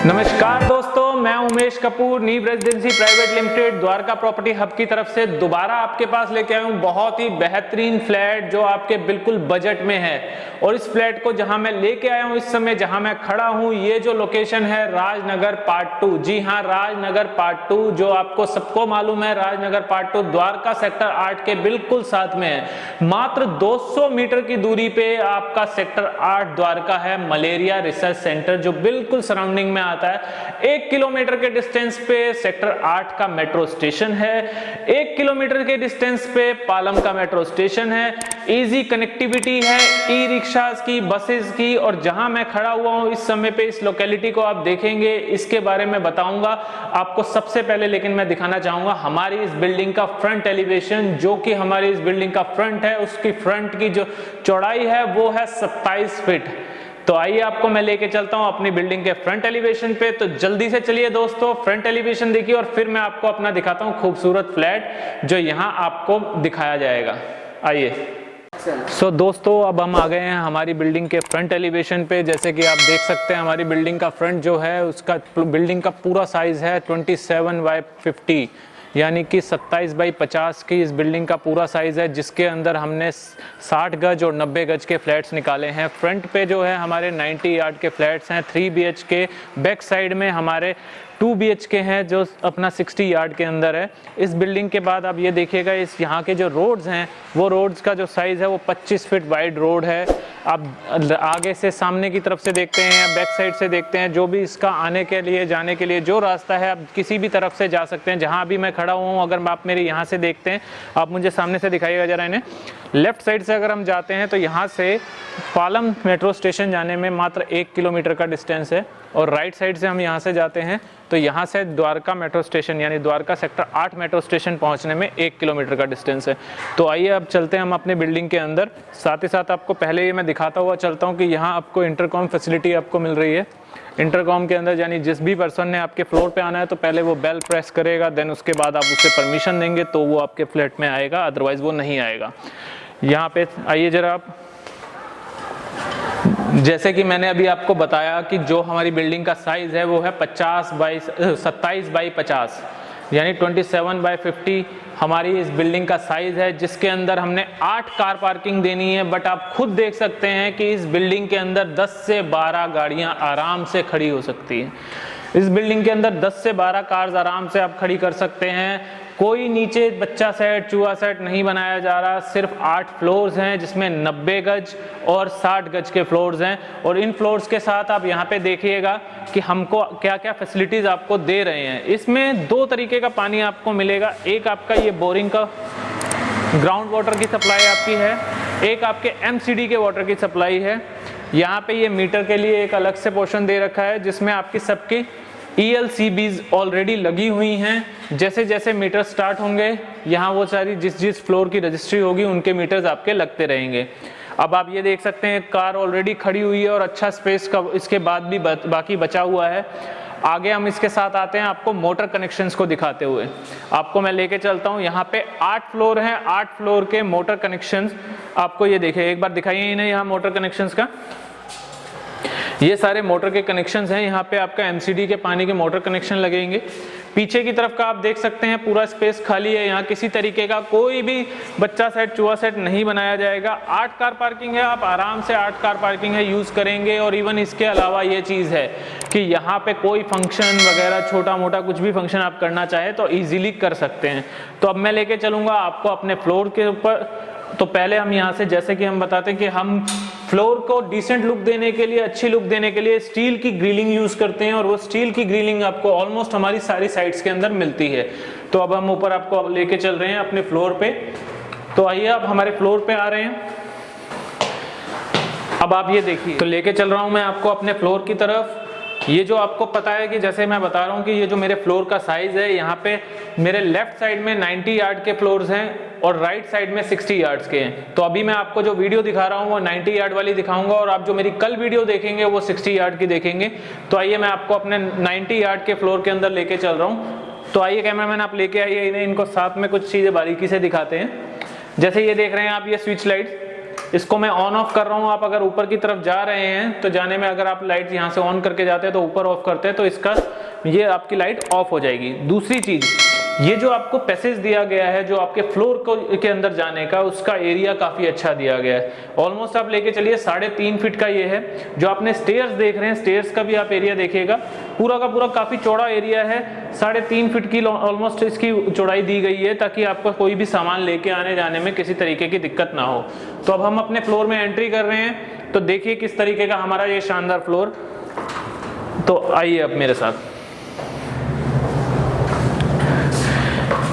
नमस्कार दोस्तों, मैं उमेश कपूर नीव residency private limited Dwarka property hub की तरफ से दोबारा आपके पास लेके आया हूँ बहुत ही बेहतरीन फ्लैट जो आपके बिल्कुल बजट में है। और इस फ्लैट को जहां मैं लेके आया हूँ, इस समय जहां मैं खड़ा हूँ, ये जो लोकेशन है राजनगर पार्ट 2। जी हाँ, राजनगर पार्ट 2 जो आपको सबको मालूम है। राजनगर पार्ट 2 द्वारका सेक्टर 8 के बिल्कुल साथ में है। मात्र 200 मीटर की दूरी पे आपका सेक्टर 8 द्वारका है, मलेरिया रिसर्च सेंटर जो बिल्कुल सराउंडिंग में आता है। 1 किलोमीटर के डिस्टेंस पे सेक्टर 8 का मेट्रो स्टेशन है। 1 किलोमीटर के डिस्टेंस पे पालम का मेट्रो स्टेशन है। इजी कनेक्टिविटी है ई रिक्शास की, बसेस की। और जहां मैं खड़ा हुआ हूं इस समय पे, इस लोकेलिटी को आप देखेंगे, इसके बारे में बताऊंगा आपको सबसे पहले। लेकिन मैं दिखाना चाहूंगा हमारी इस बिल्डिंग का फ्रंट एलिवेशन, जो कि हमारी इस बिल्डिंग का फ्रंट है, उसकी फ्रंट की जो चौड़ाई है वो है 27 फीट। तो आइए आपको मैं लेके चलता हूं अपनी बिल्डिंग के फ्रंट एलिवेशन पे। तो जल्दी से चलिए दोस्तों, फ्रंट एलिवेशन देखिए और फिर मैं आपको अपना दिखाता हूं खूबसूरत फ्लैट जो यहां आपको दिखाया जाएगा। आइए। दोस्तों, अब हम आ गए हैं हमारी बिल्डिंग के फ्रंट एलिवेशन पे। जैसे कि आप देख सकते हैं हमारी बिल्डिंग का फ्रंट जो है, उसका बिल्डिंग का पूरा साइज है 27x50, यानी कि 27x50 की इस बिल्डिंग का पूरा साइज़ है, जिसके अंदर हमने 60 गज और 90 गज के फ्लैट्स निकाले हैं। फ्रंट पे जो है हमारे 90 यार्ड के फ्लैट्स हैं 3 BHK। बैक साइड में हमारे 2 BHK हैं जो अपना 60 यार्ड के अंदर है। इस बिल्डिंग के बाद आप ये देखिएगा, इस यहाँ के जो रोड्स हैं, वो रोड्स का जो साइज़ है वो 25 फीट वाइड रोड है। आप आगे से सामने की तरफ से देखते हैं या बैक साइड से देखते हैं, जो भी इसका आने के लिए जाने के लिए जो रास्ता है, आप किसी भी तरफ से जा सकते हैं। जहाँ अभी मैं खड़ा हुआ हूँ, अगर आप मेरे यहाँ से देखते हैं, आप मुझे सामने से दिखाइएगा जरा इन्हें। लेफ्ट साइड से अगर हम जाते हैं तो यहाँ से पालम मेट्रो स्टेशन जाने में मात्र 1 किलोमीटर का डिस्टेंस है। और राइट साइड से हम यहाँ से जाते हैं तो यहाँ से द्वारका मेट्रो स्टेशन यानी द्वारका सेक्टर 8 मेट्रो स्टेशन पहुँचने में 1 किलोमीटर का डिस्टेंस है। तो आइए अब चलते हैं हम अपने बिल्डिंग के अंदर। साथ ही साथ आपको पहले ये मैं दिखाता हुआ चलता हूँ कि यहाँ आपको इंटरकॉम फैसिलिटी आपको मिल रही है। इंटरकॉम के अंदर यानी जिस भी पर्सन ने आपके फ्लोर पे आना है तो पहले वो बेल प्रेस करेगा, देन उसके बाद आप उसे परमिशन देंगे तो वो आपके फ्लैट में आएगा, अदरवाइज वो नहीं आएगा। यहाँ पे आइए जरा आप। जैसे कि मैंने अभी आपको बताया कि जो हमारी बिल्डिंग का साइज़ है वो है 27x50 यानी 27x50 हमारी इस बिल्डिंग का साइज़ है, जिसके अंदर हमने 8 कार पार्किंग देनी है। बट आप खुद देख सकते हैं कि इस बिल्डिंग के अंदर 10 से 12 गाड़ियां आराम से खड़ी हो सकती हैं। इस बिल्डिंग के अंदर 10 से 12 कार्स आराम से आप खड़ी कर सकते हैं। कोई नीचे बच्चा सेट, चूहा सेट नहीं बनाया जा रहा। सिर्फ 8 फ्लोर्स हैं जिसमें 90 गज और 60 गज के फ्लोर्स हैं। और इन फ्लोर्स के साथ आप यहाँ पे देखिएगा कि हमको क्या क्या फैसिलिटीज़ आपको दे रहे हैं। इसमें 2 तरीके का पानी आपको मिलेगा। एक आपका ये बोरिंग का ग्राउंड वाटर की सप्लाई आपकी है, एक आपके MCD के वाटर की सप्लाई है। यहाँ पे ये मीटर के लिए एक अलग से पोर्शन दे रखा है जिसमें आपकी सबकी ELCBs ऑलरेडी लगी हुई हैं। जैसे जैसे मीटर स्टार्ट होंगे, यहाँ वो सारी जिस फ्लोर की रजिस्ट्री होगी उनके मीटर्स आपके लगते रहेंगे। अब आप ये देख सकते हैं कार ऑलरेडी खड़ी हुई है और अच्छा स्पेस का इसके बाद भी बाकी बचा हुआ है। आगे हम इसके साथ आते हैं आपको मोटर कनेक्शंस को दिखाते हुए। आपको मैं लेके चलता हूँ। यहाँ पे 8 फ्लोर हैं, 8 फ्लोर के मोटर कनेक्शंस आपको ये देखिए, एक बार दिखाइए इन्हें यहाँ मोटर कनेक्शंस का। ये सारे मोटर के कनेक्शंस हैं। यहाँ पे आपका MCD के पानी के मोटर कनेक्शन लगेंगे। पीछे की तरफ का आप देख सकते हैं पूरा स्पेस खाली है। यहाँ किसी तरीके का कोई भी बच्चा सेट, चूहा सेट नहीं बनाया जाएगा। 8 कार पार्किंग है, आप आराम से 8 कार पार्किंग है यूज़ करेंगे। और इवन इसके अलावा ये चीज़ है कि यहाँ पे कोई फंक्शन वगैरह, छोटा मोटा कुछ भी फंक्शन आप करना चाहे तो ईजिली कर सकते हैं। तो अब मैं लेके चलूँगा आपको अपने फ्लोर के ऊपर। तो पहले हम यहाँ से, जैसे कि हम बताते हैं कि हम फ्लोर को डिसेंट लुक देने के लिए, अच्छी लुक देने के लिए स्टील की ग्रिलिंग यूज करते हैं। और वो स्टील की ग्रिलिंग आपको ऑलमोस्ट हमारी सारी साइड्स के अंदर मिलती है। तो अब हम ऊपर आपको लेके चल रहे हैं अपने फ्लोर पे। तो आइए आप हमारे फ्लोर पे आ रहे हैं। अब आप ये देखिए, तो लेके चल रहा हूँ मैं आपको अपने फ्लोर की तरफ। ये जो आपको पता है कि जैसे मैं बता रहा हूँ कि ये जो मेरे फ्लोर का साइज है, यहाँ पे मेरे लेफ्ट साइड में 90 यार्ड के फ्लोर्स हैं और राइट साइड में 60 यार्ड्स के हैं। तो अभी मैं आपको जो वीडियो दिखा रहा हूँ वो 90 यार्ड वाली दिखाऊंगा और आप जो मेरी कल वीडियो देखेंगे वो 60 यार्ड की देखेंगे। तो आइए मैं आपको अपने 90 यार्ड के फ्लोर के अंदर लेके चल रहा हूँ। तो आइए कैमरामैन आप लेके आइए इन्हें, इनको साथ में कुछ चीज़ें बारीकी से दिखाते हैं। जैसे ये देख रहे हैं आप, ये स्विच लाइट, इसको मैं ऑन ऑफ कर रहा हूँ। आप अगर ऊपर की तरफ जा रहे हैं तो जाने में अगर आप लाइट यहाँ से ऑन करके जाते हैं तो ऊपर ऑफ करते हैं तो इसका ये आपकी लाइट ऑफ हो जाएगी। दूसरी चीज, ये जो आपको पैसेज दिया गया है जो आपके फ्लोर के अंदर जाने का, उसका एरिया काफी अच्छा दिया गया है। ऑलमोस्ट आप लेके चलिए 3.5 फीट का ये है। जो आपने स्टेयर्स देख रहे हैं, स्टेयर्स का भी आप एरिया देखिएगा, पूरा का पूरा काफी चौड़ा एरिया है। 3.5 फीट की ऑलमोस्ट इसकी चौड़ाई दी गई है ताकि आपका कोई भी सामान लेके आने जाने में किसी तरीके की दिक्कत ना हो। तो अब हम अपने फ्लोर में एंट्री कर रहे हैं, तो देखिए किस तरीके का हमारा ये शानदार फ्लोर। तो आइए अब मेरे साथ।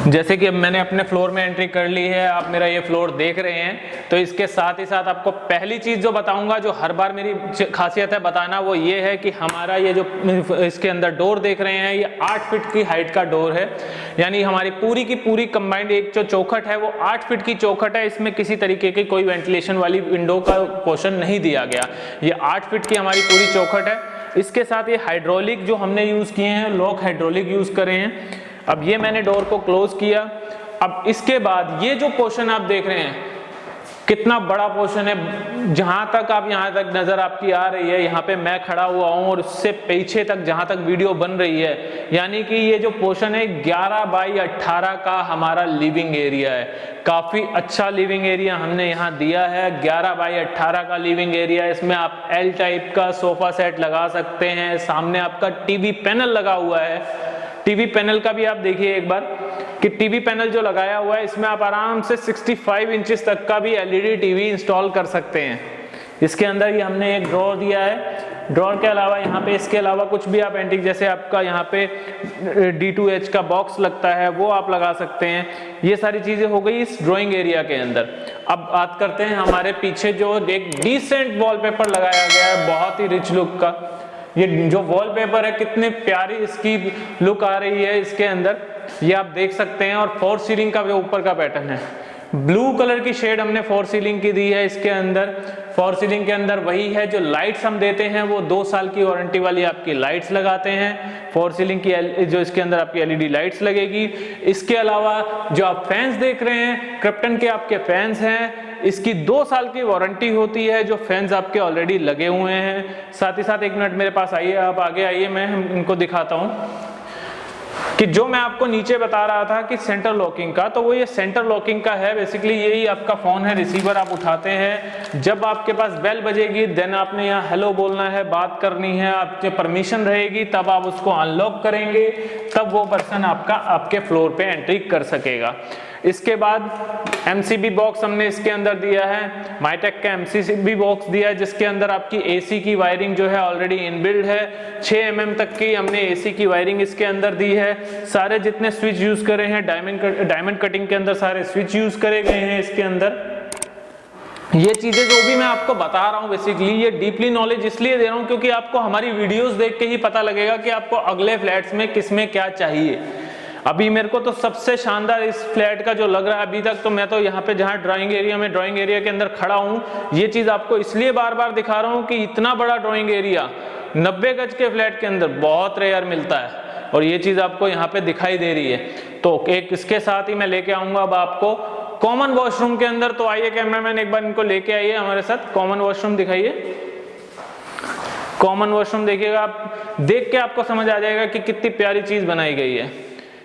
जैसे कि अब मैंने अपने फ्लोर में एंट्री कर ली है, आप मेरा ये फ्लोर देख रहे हैं। तो इसके साथ ही साथ आपको पहली चीज जो बताऊंगा, जो हर बार मेरी खासियत है बताना, वो ये है कि हमारा ये जो इसके अंदर डोर देख रहे हैं, ये 8 फीट की हाइट का डोर है। यानी हमारी पूरी की पूरी कंबाइंड एक जो चौखट है वो 8 फीट की चौखट है। इसमें किसी तरीके की कोई वेंटिलेशन वाली विंडो का पोर्शन नहीं दिया गया। ये 8 फीट की हमारी पूरी चौखट है। इसके साथ ये हाइड्रोलिक जो हमने यूज किए हैं, लॉक हाइड्रोलिक यूज करे हैं। अब ये मैंने डोर को क्लोज किया। अब इसके बाद ये जो पोर्शन आप देख रहे हैं, कितना बड़ा पोर्शन है। जहां तक आप यहां तक नजर आपकी आ रही है, यहाँ पे मैं खड़ा हुआ हूं और उससे पीछे तक जहां तक वीडियो बन रही है, यानी कि ये जो पोर्शन है 11 बाई 18 का हमारा लिविंग एरिया है। काफी अच्छा लिविंग एरिया हमने यहाँ दिया है। 11 बाई 18 का लिविंग एरिया। इसमें आप एल टाइप का सोफा सेट लगा सकते हैं। सामने आपका टीवी पैनल लगा हुआ है। टीवी पैनल का भी आप देखिए एक बार कि टीवी पैनल जो लगाया हुआ है, इसमें आप आराम से 65 इंचेस तक का भी एलईडी टीवी इंस्टॉल कर सकते हैं। इसके अंदर ये हमने एक ड्रॉर दिया है। ड्रॉर के अलावा यहाँ पे इसके अलावा कुछ भी आप एंटीक, जैसे आपका यहाँ पे D2H का बॉक्स लगता है, वो आप लगा सकते हैं। ये सारी चीजें हो गई इस ड्राइंग एरिया के अंदर। अब बात करते हैं हमारे पीछे जो एक डिसेंट वॉलपेपर लगाया गया है, बहुत ही रिच लुक का। ये जो वॉलपेपर है, कितने प्यारी इसकी लुक आ रही है इसके अंदर, ये आप देख सकते हैं। और फोर सीलिंग का जो ऊपर का पैटर्न है, ब्लू कलर की शेड हमने फोर सीलिंग की दी है इसके अंदर। फोर सीलिंग के अंदर वही है जो लाइट्स हम देते हैं, वो 2 साल की वारंटी वाली आपकी लाइट्स लगाते हैं। फोर सीलिंग की जो इसके अंदर आपकी एलईडी लाइट्स लगेगी। इसके अलावा जो आप फैंस देख रहे हैं, क्रिप्टन के आपके फैंस हैं, इसकी 2 साल की वारंटी होती है। जो फैंस आपके ऑलरेडी लगे हुए हैं। साथ ही साथ 1 मिनट मेरे पास आइए, आप आगे आइए, मैं इनको दिखाता हूँ कि जो मैं आपको नीचे बता रहा था कि सेंटर लॉकिंग का, तो वो ये सेंटर लॉकिंग का है। बेसिकली यही आपका फोन है, रिसीवर आप उठाते हैं, जब आपके पास बेल बजेगी देन आपने यहाँ हेलो बोलना है, बात करनी है, आपके परमिशन रहेगी, तब आप उसको अनलॉक करेंगे, तब वो पर्सन आपके फ्लोर पे एंट्री कर सकेगा। इसके बाद MCB बॉक्स हमने इसके अंदर दिया है। माइटेक का MCB बॉक्स दिया है, जिसके अंदर आपकी AC की वायरिंग जो है ऑलरेडी इनबिल्ड है। 6 mm तक की हमने AC की वायरिंग इसके अंदर दी है। सारे जितने स्विच यूज करे हैं, डायमंड कटिंग के अंदर सारे स्विच यूज करे गए हैं इसके अंदर। ये चीजें जो भी मैं आपको बता रहा हूँ, बेसिकली ये डीपली नॉलेज इसलिए दे रहा हूँ क्योंकि आपको हमारी वीडियोस देख के ही पता लगेगा कि आपको अगले फ्लैट्स में किसमें क्या चाहिए। अभी मेरे को तो सबसे शानदार इस फ्लैट का जो लग रहा है अभी तक, तो मैं तो यहाँ पे जहाँ ड्राइंग एरिया के अंदर खड़ा हूँ, ये चीज आपको इसलिए बार बार दिखा रहा हूँ कि इतना बड़ा ड्राइंग एरिया 90 गज के फ्लैट के अंदर बहुत रेयर मिलता है, और ये चीज आपको यहाँ पे दिखाई दे रही है। तो एक इसके साथ ही मैं लेके आऊंगा अब आपको कॉमन वॉशरूम के अंदर। तो आइए कैमरामैन, एक बार इनको लेके आइए हमारे साथ, कॉमन वॉशरूम दिखाइए। कॉमन वॉशरूम देखिएगा, आप देख के आपको समझ आ जाएगा कि कितनी प्यारी चीज बनाई गई है।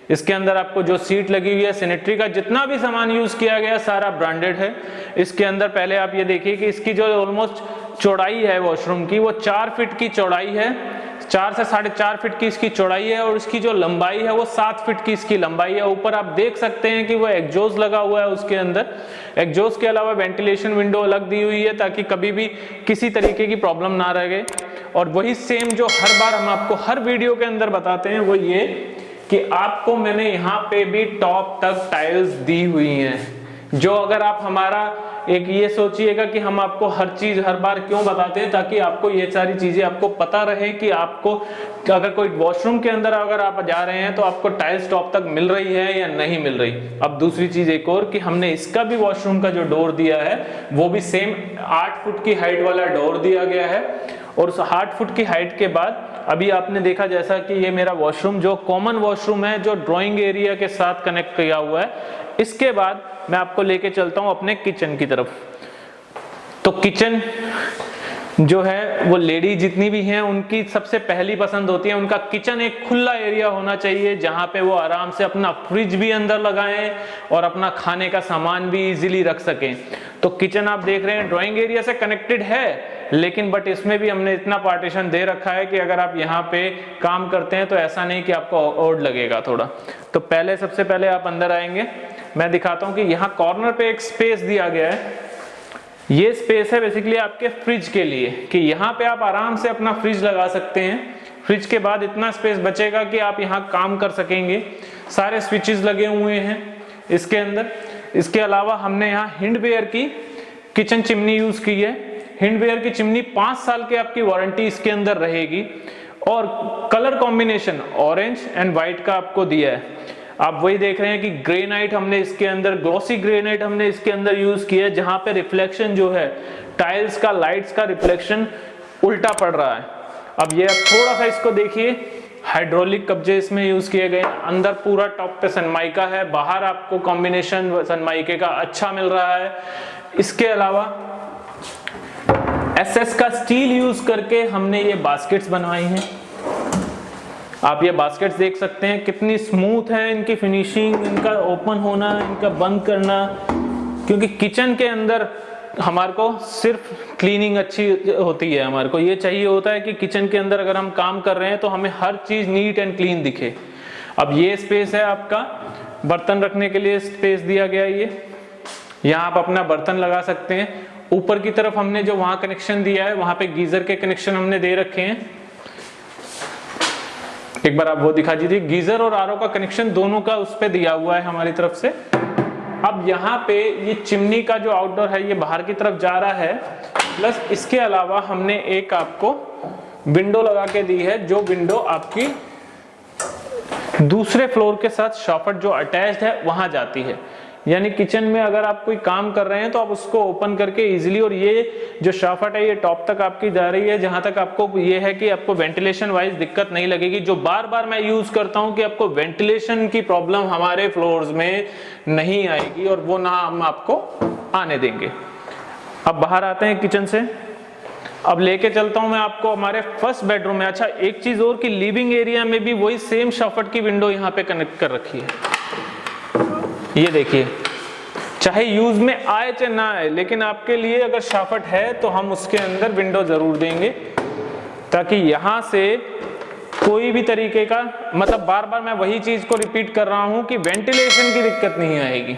इसके अंदर आपको जो सीट लगी हुई है, सैनिटरी का जितना भी सामान यूज किया गया सारा ब्रांडेड है। इसके अंदर पहले आप ये देखिए कि इसकी जो ऑलमोस्ट चौड़ाई है वॉशरूम की, वो 4 फीट की चौड़ाई है। 4 से 4.5 फीट की इसकी चौड़ाई है, और इसकी जो लंबाई है वो 7 फीट की इसकी लंबाई है। ऊपर आप देख सकते हैं कि वो एग्जॉस्ट लगा हुआ है उसके अंदर। एग्जॉस्ट के अलावा वेंटिलेशन विंडो अलग दी हुई है ताकि कभी भी किसी तरीके की प्रॉब्लम ना रहे। और वही सेम जो हर बार हम आपको हर वीडियो के अंदर बताते हैं, वो ये कि आपको मैंने यहाँ पे भी टॉप तक टाइल्स दी हुई हैं। जो अगर आप हमारा एक ये सोचिएगा कि हम आपको हर चीज हर बार क्यों बताते हैं, ताकि आपको ये सारी चीजें आपको पता रहे कि आपको अगर कोई वॉशरूम के अंदर अगर आप जा रहे हैं तो आपको टाइल्स टॉप तक मिल रही है या नहीं मिल रही। अब दूसरी चीज एक और कि हमने इसका भी वॉशरूम का जो डोर दिया है वो भी सेम 8 फुट की हाइट वाला डोर दिया गया है। और उस 8 फुट की हाइट के बाद अभी आपने देखा जैसा कि ये मेरा वॉशरूम जो कॉमन वॉशरूम है, जो ड्राइंग एरिया के साथ कनेक्ट किया हुआ है। इसके बाद मैं आपको लेके चलता हूं अपने किचन की तरफ। तो किचन जो है वो लेडी जितनी भी हैं उनकी सबसे पहली पसंद होती है, उनका किचन एक खुला एरिया होना चाहिए जहां पे वो आराम से अपना फ्रिज भी अंदर लगाएं और अपना खाने का सामान भी इजीली रख सकें। तो किचन आप देख रहे हैं ड्राइंग एरिया से कनेक्टेड है, लेकिन बट इसमें भी हमने इतना पार्टीशन दे रखा है कि अगर आप यहाँ पे काम करते हैं तो ऐसा नहीं कि आपको ऑड लगेगा थोड़ा। तो पहले सबसे पहले आप अंदर आएंगे, मैं दिखाता हूँ कि यहाँ कॉर्नर पे एक स्पेस दिया गया है। ये स्पेस है बेसिकली आपके फ्रिज के लिए कि यहाँ पे आप आराम से अपना फ्रिज लगा सकते हैं। फ्रिज के बाद इतना स्पेस बचेगा कि आप यहाँ काम कर सकेंगे। सारे स्विचेस लगे हुए हैं इसके अंदर। इसके अलावा हमने यहाँ हिंडवेयर की किचन चिमनी यूज की है। हिंडवेयर की चिमनी 5 साल की आपकी वारंटी इसके अंदर रहेगी और colour combination orange and white का आपको दिया है। आप वही देख रहे हैं कि ग्रेनाइट हमने इसके अंदर, ग्लॉसी ग्रेनाइट हमने इसके अंदर यूज किया है, जहां पे रिफ्लेक्शन जो है टाइल्स का, लाइट्स का रिफ्लेक्शन उल्टा पड़ रहा है। अब ये थोड़ा सा इसको देखिए, हाइड्रोलिक कब्जे इसमें यूज किए गए। अंदर पूरा टॉप पे सनमाइका है, बाहर आपको कॉम्बिनेशन सनमाइके का अच्छा मिल रहा है। इसके अलावा एसएस का स्टील यूज करके हमने ये बास्केट्स बनवाई हैं। आप ये बास्केट्स देख सकते हैं कितनी स्मूथ है इनकी फिनिशिंग, इनका ओपन होना, इनका बंद करना, क्योंकि किचन के अंदर हमारे को सिर्फ क्लीनिंग अच्छी होती है। हमारे को ये चाहिए होता है कि किचन के अंदर अगर हम काम कर रहे हैं तो हमें हर चीज नीट एंड क्लीन दिखे। अब ये स्पेस है आपका बर्तन रखने के लिए स्पेस दिया गया है। ये यहाँ आप अपना बर्तन लगा सकते हैं। ऊपर की तरफ हमने जो वहां कनेक्शन दिया है वहां पे गीजर के कनेक्शन हमने दे रखे हैं। एक बार आप वो दिखा दीजिए, गीजर और आरओ का कनेक्शन दोनों का उस पे दिया हुआ है हमारी तरफ से। अब यहाँ पे ये चिमनी का जो आउटडोर है ये बाहर की तरफ जा रहा है, प्लस इसके अलावा हमने एक आपको विंडो लगा के दी है, जो विंडो आपकी दूसरे फ्लोर के साथ शॉफट जो अटैच्ड है वहां जाती है। यानी किचन में अगर आप कोई काम कर रहे हैं तो आप उसको ओपन करके इजीली, और ये जो शाफट है ये टॉप तक आपकी जा रही है, जहां तक आपको ये है कि आपको वेंटिलेशन वाइज दिक्कत नहीं लगेगी। जो बार बार मैं यूज करता हूं कि आपको वेंटिलेशन की प्रॉब्लम हमारे फ्लोर्स में नहीं आएगी और वो ना हम आपको आने देंगे। अब बाहर आते हैं किचन से, अब लेके चलता हूं मैं आपको हमारे फर्स्ट बेडरूम में। अच्छा एक चीज और कि लिविंग एरिया में भी वही सेम शाफट की विंडो यहाँ पे कनेक्ट कर रखी है। ये देखिए, चाहे यूज में आए चाहे ना आए, लेकिन आपके लिए अगर शाफट है तो हम उसके अंदर विंडो जरूर देंगे, ताकि यहां से कोई भी तरीके का, मतलब बार बार मैं वही चीज को रिपीट कर रहा हूं कि वेंटिलेशन की दिक्कत नहीं आएगी।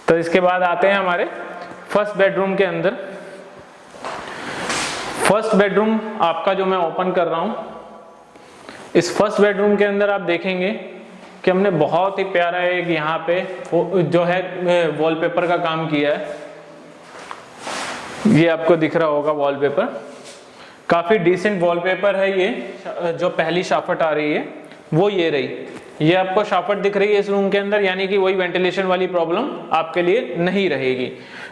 तो इसके बाद आते हैं हमारे फर्स्ट बेडरूम के अंदर। फर्स्ट बेडरूम आपका जो मैं ओपन कर रहा हूं, इस फर्स्ट बेडरूम के अंदर आप देखेंगे कि हमने बहुत ही प्यारा एक यहाँ पे जो है वॉलपेपर का काम किया है। ये आपको दिख रहा होगा वॉलपेपर, काफी डिसेंट वॉलपेपर है। ये जो पहली शाफट आ रही है वो ये रही, ये आपको शाफट दिख रही है इस रूम के अंदर, यानी कि वही वेंटिलेशन वाली प्रॉब्लम आपके लिए नहीं रहेगी।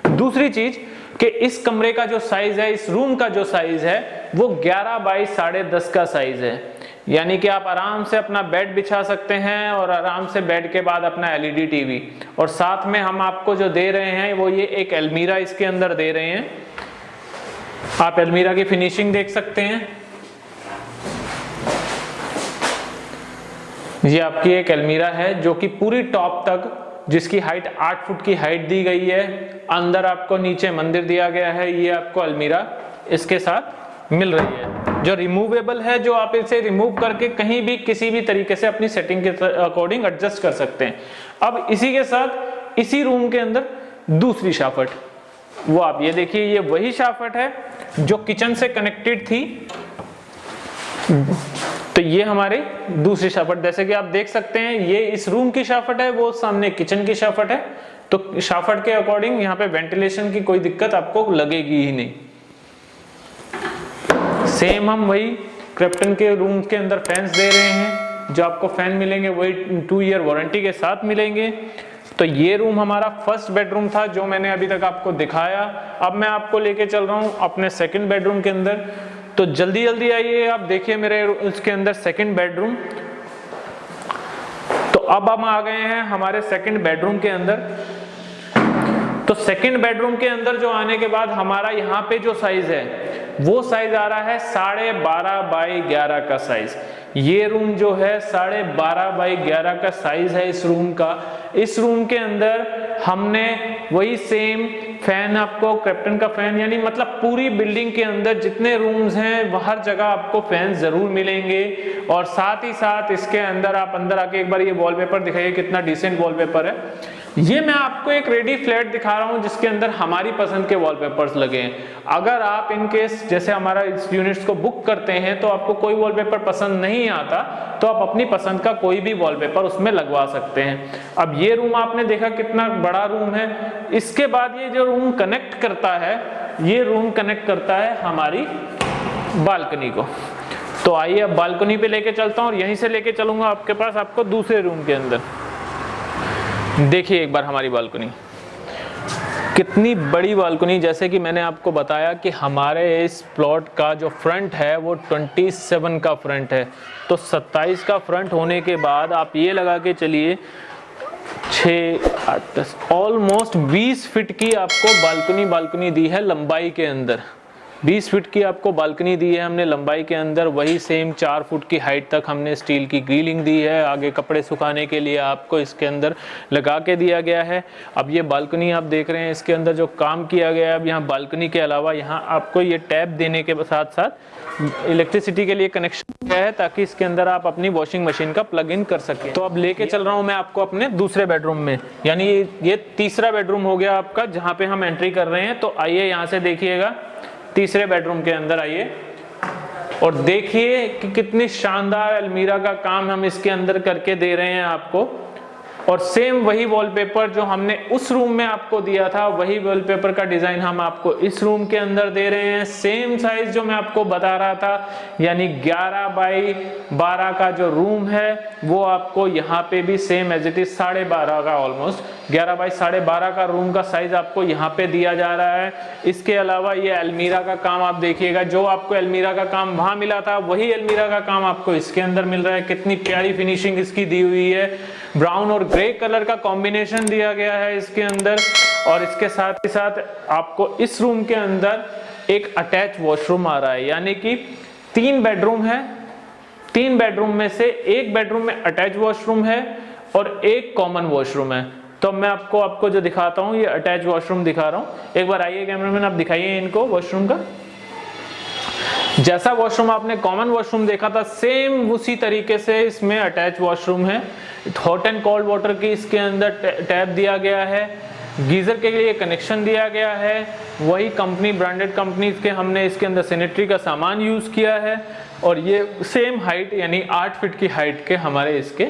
दूसरी चीज कि इस कमरे का जो साइज है, इस रूम का जो साइज है वो 11 बाई 10.5 का साइज है। यानी कि आप आराम से अपना बेड बिछा सकते हैं और आराम से बेड के बाद अपना एलईडी टीवी, और साथ में हम आपको जो दे रहे हैं वो ये एक अलमीरा इसके अंदर दे रहे हैं। आप अलमीरा की फिनिशिंग देख सकते हैं। ये आपकी एक अलमीरा है जो कि पूरी टॉप तक, जिसकी हाइट 8 फुट की हाइट दी गई है। अंदर आपको नीचे मंदिर दिया गया है। ये आपको अलमीरा इसके साथ मिल रही है जो रिमूवेबल है, जो आप इसे रिमूव करके कहीं भी किसी भी तरीके से अपनी सेटिंग के अकॉर्डिंग एडजस्ट कर सकते हैं। अब इसी के साथ इसी रूम के अंदर दूसरी शाफट, वो आप ये देखिए, ये वही शाफट है जो किचन से कनेक्टेड थी। तो ये हमारी दूसरी शाफट, जैसे कि आप देख सकते हैं ये इस रूम की शाफट है, वो सामने किचन की शाफट है। तो शाफट के अकॉर्डिंग यहाँ पे वेंटिलेशन की कोई दिक्कत आपको लगेगी ही नहीं। सेम हम वही क्रिप्टन के रूम के अंदर फैंस दे रहे हैं, जो आपको फैन मिलेंगे वही 2 ईयर वारंटी के साथ मिलेंगे। तो ये रूम हमारा फर्स्ट बेडरूम था जो मैंने अभी तक आपको दिखाया। अब मैं आपको लेके चल रहा हूँ अपने सेकंड बेडरूम के अंदर। तो जल्दी जल्दी आइए, आप देखिए मेरे उसके अंदर सेकंड बेडरूम। तो अब हम आ गए हैं हमारे सेकंड बेडरूम के अंदर। तो सेकंड बेडरूम के अंदर जो आने के बाद हमारा यहाँ पे जो साइज है वो साइज आ रहा है 12.5 बाई 11 का साइज। ये रूम जो है 12.5 बाई 11 का साइज है इस रूम का। इस रूम के अंदर हमने वही सेम फैन, आपको कैप्टन का फैन, यानी मतलब पूरी बिल्डिंग के अंदर जितने रूम्स हैं हर जगह आपको फैन जरूर मिलेंगे। और साथ ही साथ इसके अंदर आप अंदर आके एक बार ये वॉलपेपर दिखाइए, कितना डिसेंट वॉलपेपर है। ये मैं आपको एक रेडी फ्लैट दिखा रहा हूं जिसके अंदर हमारी पसंद के वॉलपेपर्स लगे हैं। अगर आप इन केस जैसे हमारा इस यूनिट्स को बुक करते हैं तो आपको कोई वॉलपेपर पसंद नहीं आता तो आप अपनी पसंद का कोई भी वॉलपेपर उसमें लगवा सकते हैं। अब ये रूम आपने देखा कितना बड़ा रूम है। इसके बाद ये जो रूम कनेक्ट करता है, ये रूम कनेक्ट करता है हमारी बालकनी को। तो आइए अब बालकनी पे लेके चलता हूँ और यहीं से लेके चलूंगा आपके पास, आपको दूसरे रूम के अंदर। देखिए एक बार हमारी बालकनी, कितनी बड़ी बालकनी। जैसे कि मैंने आपको बताया कि हमारे इस प्लॉट का जो फ्रंट है वो 27 का फ्रंट है। तो 27 का फ्रंट होने के बाद आप ये लगा के चलिए 6, 8, 10 ऑलमोस्ट 20 फीट की आपको बालकनी दी है लंबाई के अंदर। 20 फीट की आपको बालकनी दी है हमने लंबाई के अंदर। वही सेम 4 फुट की हाइट तक हमने स्टील की ग्रिलिंग दी है। आगे कपड़े सुखाने के लिए आपको इसके अंदर लगा के दिया गया है। अब ये बालकनी आप देख रहे हैं, इसके अंदर जो काम किया गया है, अब यहाँ बालकनी के अलावा यहाँ आपको ये टैप देने के साथ साथ इलेक्ट्रिसिटी के लिए कनेक्शन दिया है ताकि इसके अंदर आप अपनी वॉशिंग मशीन का प्लग इन कर सकें। तो अब लेके चल रहा हूँ मैं आपको अपने दूसरे बेडरूम में, यानी ये तीसरा बेडरूम हो गया आपका जहाँ पे हम एंट्री कर रहे हैं। तो आइए यहाँ से देखिएगा तीसरे बेडरूम के अंदर आइए और देखिए कि कितनी शानदार अलमीरा का काम हम इसके अंदर करके दे रहे हैं आपको। और सेम वही वॉलपेपर जो हमने उस रूम में आपको दिया था, वही वॉलपेपर का डिजाइन हम आपको इस रूम के अंदर दे रहे हैं। सेम साइज जो मैं आपको बता रहा था, यानी 11 बाई 12 का जो रूम है वो आपको यहाँ पे भी सेम एज इट इज 12.5 का, ऑलमोस्ट 11 बाई 12.5 का रूम का साइज आपको यहाँ पे दिया जा रहा है। इसके अलावा ये अलमीरा का काम आप देखिएगा, जो आपको अलमीरा का काम वहां मिला था वही अलमीरा का काम आपको इसके अंदर मिल रहा है। कितनी प्यारी फिनिशिंग इसकी दी हुई है, ब्राउन और ग्रे कलर का कॉम्बिनेशन दिया गया है इसके अंदर। और इसके साथ ही साथ आपको इस रूम के अंदर एक अटैच वॉशरूम आ रहा है, यानी कि 3 बेडरूम है। 3 बेडरूम में से एक बेडरूम में अटैच वॉशरूम है और एक कॉमन वॉशरूम है। तो मैं आपको जो दिखाता हूँ, ये अटैच वॉशरूम दिखा रहा हूँ। एक बार आइए कैमरामैन, आप दिखाइए इनको वॉशरूम का। जैसा वॉशरूम आपने कॉमन वॉशरूम देखा था, सेम उसी तरीके से इसमें अटैच वॉशरूम है। हॉट एंड कोल्ड वाटर की इसके अंदर टैप दिया गया है, गीजर के लिए कनेक्शन दिया गया है। वही कंपनी, ब्रांडेड कंपनी के हमने इसके अंदर सैनिटरी का सामान यूज किया है। और ये सेम हाइट यानी 8 फीट की हाइट के हमारे इसके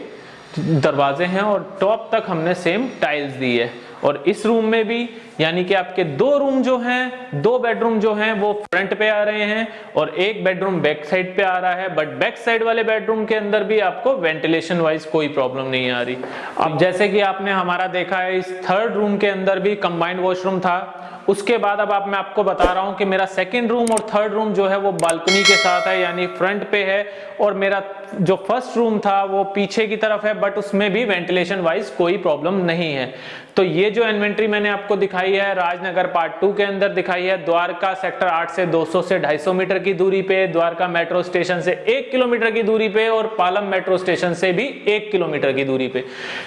दरवाजे हैं और टॉप तक हमने सेम टाइल्स दी है। और इस रूम में भी यानी कि आपके 2 रूम जो हैं, 2 बेडरूम जो हैं वो फ्रंट पे आ रहे हैं और एक बेडरूम बैक साइड पे आ रहा है। बट बैक साइड वाले बेडरूम के अंदर भी आपको वेंटिलेशन वाइज कोई प्रॉब्लम नहीं आ रही। अब जैसे कि आपने हमारा देखा है, इस थर्ड रूम के अंदर भी कंबाइंड वॉशरूम था। उसके बाद अब मैं आपको बता रहा हूं कि मेरा सेकंड रूम और थर्ड रूम जो है वो बालकनी के साथ है, यानी फ्रंट पे है। और मेरा जो फर्स्ट रूम था वो पीछे की तरफ है, बट उसमें भी वेंटिलेशन वाइज कोई प्रॉब्लम नहीं है। तो ये जो इन्वेंट्री मैंने आपको दिखाई है राजनगर पार्ट 2 के अंदर दिखाई है, द्वारका सेक्टर 8 से 200 से 250 मीटर की दूरी पे, द्वारका मेट्रो स्टेशन से 1 किलोमीटर की दूरी पे और पालम मेट्रो स्टेशन से भी 1 किलोमीटर की दूरी पे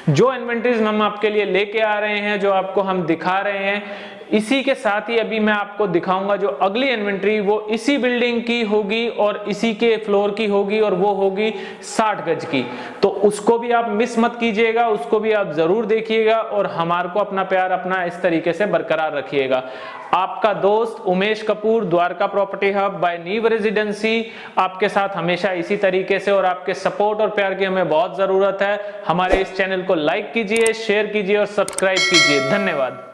जो इन्वेंट्रीज हम आपके लिए लेके आ रहे हैं, जो आपको हम दिखा रहे हैं। इसी के साथ ही अभी मैं आपको दिखाऊंगा जो अगली इन्वेंट्री, वो इसी बिल्डिंग की होगी और इसी के फ्लोर की होगी और वो होगी 60 गज की। तो उसको भी आप मिस मत कीजिएगा, उसको भी आप जरूर देखिएगा और हमारे को अपना प्यार अपना इस तरीके से बरकरार रखिएगा। आपका दोस्त Umesh Kapoor, Dwarka property hub by Neev residency, आपके साथ हमेशा इसी तरीके से। और आपके सपोर्ट और प्यार की हमें बहुत जरूरत है। हमारे इस चैनल को लाइक कीजिए, शेयर कीजिए और सब्सक्राइब कीजिए। धन्यवाद।